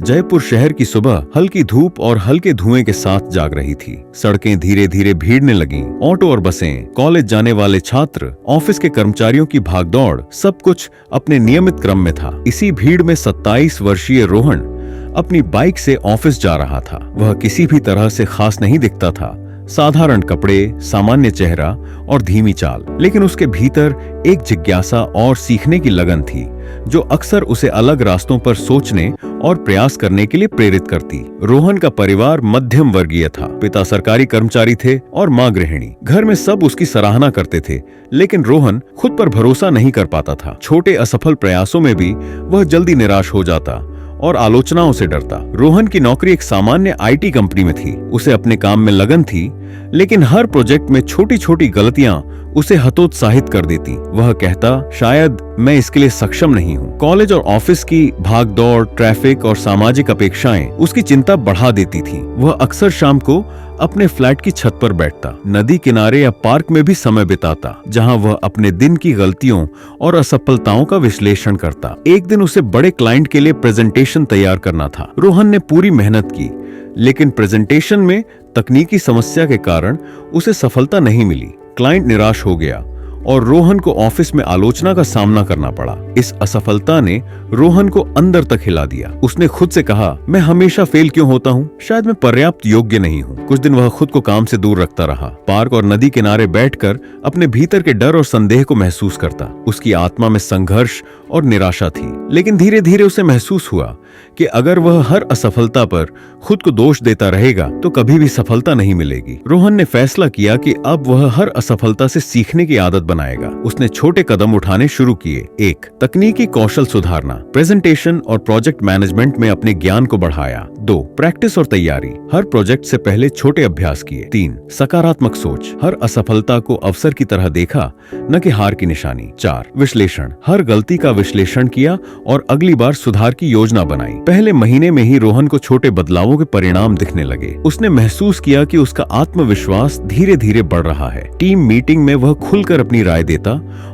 जयपुर शहर की सुबह हल्की धूप और हल्के धुएं के साथ जाग रही थी। सड़कें धीरे धीरे भीड़ने लगीं। ऑटो और बसें, कॉलेज जाने वाले छात्र, ऑफिस के कर्मचारियों की भागदौड़, सब कुछ अपने नियमित क्रम में था। इसी भीड़ में 27 वर्षीय रोहन अपनी बाइक से ऑफिस जा रहा था। वह किसी भी तरह से खास नहीं दिखता था। साधारण कपड़े, सामान्य चेहरा और धीमी चाल, लेकिन उसके भीतर एक जिज्ञासा और सीखने की लगन थी जो अक्सर उसे अलग रास्तों पर सोचने और प्रयास करने के लिए प्रेरित करती। रोहन का परिवार मध्यम वर्गीय था। पिता सरकारी कर्मचारी थे और मां गृहिणी। घर में सब उसकी सराहना करते थे, लेकिन रोहन खुद पर भरोसा नहीं कर पाता था। छोटे असफल प्रयासों में भी वह जल्दी निराश हो जाता और आलोचनाओं से डरता। रोहन की नौकरी एक सामान्य आईटी कंपनी में थी। उसे अपने काम में लगन थी, लेकिन हर प्रोजेक्ट में छोटी छोटी गलतियां उसे हतोत्साहित कर देती। वह कहता, शायद मैं इसके लिए सक्षम नहीं हूँ। कॉलेज और ऑफिस की भागदौड़, ट्रैफिक और सामाजिक अपेक्षाएं उसकी चिंता बढ़ा देती थी। वह अक्सर शाम को अपने फ्लैट की छत पर बैठता, नदी किनारे या पार्क में भी समय बिताता, जहां वह अपने दिन की गलतियों और असफलताओं का विश्लेषण करता। एक दिन उसे बड़े क्लाइंट के लिए प्रेजेंटेशन तैयार करना था। रोहन ने पूरी मेहनत की, लेकिन प्रेजेंटेशन में तकनीकी समस्या के कारण उसे सफलता नहीं मिली। क्लाइंट निराश हो गया और रोहन को ऑफिस में आलोचना का सामना करना पड़ा। इस असफलता ने रोहन को अंदर तक हिला दिया। उसने खुद से कहा, मैं हमेशा फेल क्यों होता हूँ? शायद मैं पर्याप्त योग्य नहीं हूँ। कुछ दिन वह खुद को काम से दूर रखता रहा। पार्क और नदी किनारे बैठकर अपने भीतर के डर और संदेह को महसूस करता। उसकी आत्मा में संघर्ष और निराशा थी, लेकिन धीरे धीरे उसे महसूस हुआ कि अगर वह हर असफलता पर खुद को दोष देता रहेगा तो कभी भी सफलता नहीं मिलेगी। रोहन ने फैसला किया कि अब वह हर असफलता से सीखने की आदत बनाएगा। उसने छोटे कदम उठाने शुरू किए। 1. तकनीकी कौशल सुधारना, प्रेजेंटेशन और प्रोजेक्ट मैनेजमेंट में अपने ज्ञान को बढ़ाया। 2. प्रैक्टिस और तैयारी, हर प्रोजेक्ट से पहले छोटे अभ्यास किए। 3. सकारात्मक सोच, हर असफलता को अवसर की तरह देखा, न कि हार की निशानी। 4. विश्लेषण, हर गलती का विश्लेषण किया और अगली बार सुधार की योजना बनाई। पहले महीने में ही रोहन को छोटे बदलावों के परिणाम दिखने लगे। उसने महसूस किया कि उसका आत्मविश्वास धीरे धीरे बढ़ रहा है। टीम मीटिंग में वह खुलकर अपनी राय देता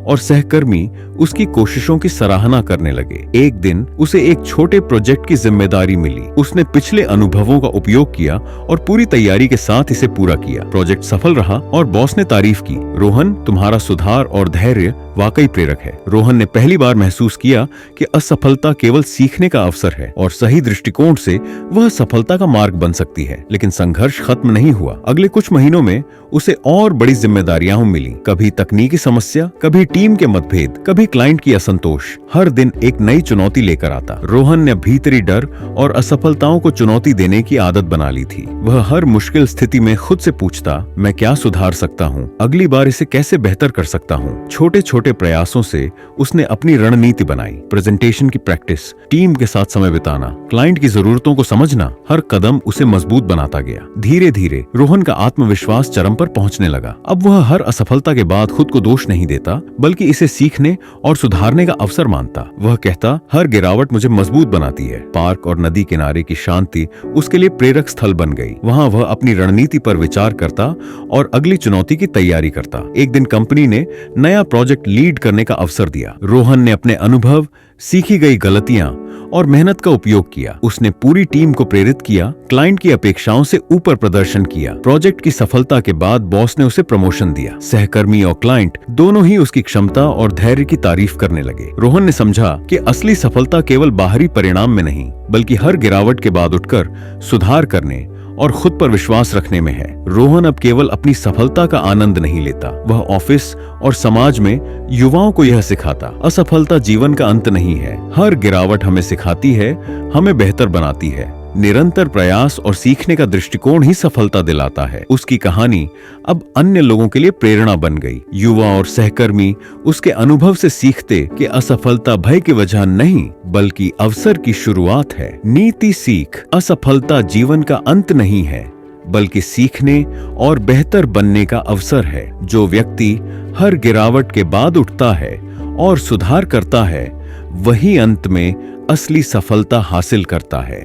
और सहकर्मी उसकी कोशिशों की सराहना करने लगे। एक दिन उसे एक छोटे प्रोजेक्ट की जिम्मेदारी मिली। उसने पिछले अनुभवों का उपयोग किया और पूरी तैयारी के साथ इसे पूरा किया। प्रोजेक्ट सफल रहा और बॉस ने तारीफ की। रोहन, तुम्हारा सुधार और धैर्य वाकई प्रेरक है। रोहन ने पहली बार महसूस किया कि असफलता केवल सीखने का अवसर है और सही दृष्टिकोण से वह सफलता का मार्ग बन सकती है। लेकिन संघर्ष खत्म नहीं हुआ। अगले कुछ महीनों में उसे और बड़ी जिम्मेदारियां मिली। कभी तकनीकी समस्या, कभी टीम के मतभेद, कभी क्लाइंट की असंतोष। हर दिन एक नई चुनौती लेकर आता। रोहन ने भीतरी डर और असफलताओं को चुनौती देने की आदत बना ली थी। वह हर मुश्किल स्थिति में खुद से पूछता, मैं क्या सुधार सकता हूँ? अगली बार इसे कैसे बेहतर कर सकता हूँ? छोटे छोटे प्रयासों से उसने अपनी रणनीति बनाई। प्रेजेंटेशन की प्रैक्टिस, टीम के साथ समय बिताना, क्लाइंट की जरूरतों को समझना, हर कदम उसे मजबूत बनाता गया। धीरे धीरे रोहन का आत्मविश्वास चरम पर पहुंचने लगा। अब वह हर असफलता के बाद खुद को दोष नहीं देता, बल्कि इसे सीखने और सुधारने का अवसर मानता। वह कहता, हर गिरावट मुझे मजबूत बनाती है। पार्क और नदी किनारे की शांति उसके लिए प्रेरक स्थल बन गई। वहां वह अपनी रणनीति पर विचार करता और अगली चुनौती की तैयारी करता। एक दिन कंपनी ने नया प्रोजेक्ट लीड करने का अवसर दिया। रोहन ने अपने अनुभव, सीखी गई गलतियां और मेहनत का उपयोग किया। उसने पूरी टीम को प्रेरित किया, क्लाइंट की अपेक्षाओं से ऊपर प्रदर्शन किया। प्रोजेक्ट की सफलता के बाद बॉस ने उसे प्रमोशन दिया। सहकर्मी और क्लाइंट दोनों ही उसकी क्षमता और धैर्य की तारीफ करने लगे। रोहन ने समझा कि असली सफलता केवल बाहरी परिणाम में नहीं, बल्कि हर गिरावट के बाद उठकर सुधार करने और खुद पर विश्वास रखने में है। रोहन अब केवल अपनी सफलता का आनंद नहीं लेता, वह ऑफिस और समाज में युवाओं को यह सिखाता, असफलता जीवन का अंत नहीं है। हर गिरावट हमें सिखाती है, हमें बेहतर बनाती है। निरंतर प्रयास और सीखने का दृष्टिकोण ही सफलता दिलाता है। उसकी कहानी अब अन्य लोगों के लिए प्रेरणा बन गई। युवा और सहकर्मी उसके अनुभव से सीखते कि असफलता भय की वजह नहीं, बल्कि अवसर की शुरुआत है। नीति सीख, असफलता जीवन का अंत नहीं है, बल्कि सीखने और बेहतर बनने का अवसर है। जो व्यक्ति हर गिरावट के बाद उठता है और सुधार करता है, वही अंत में असली सफलता हासिल करता है।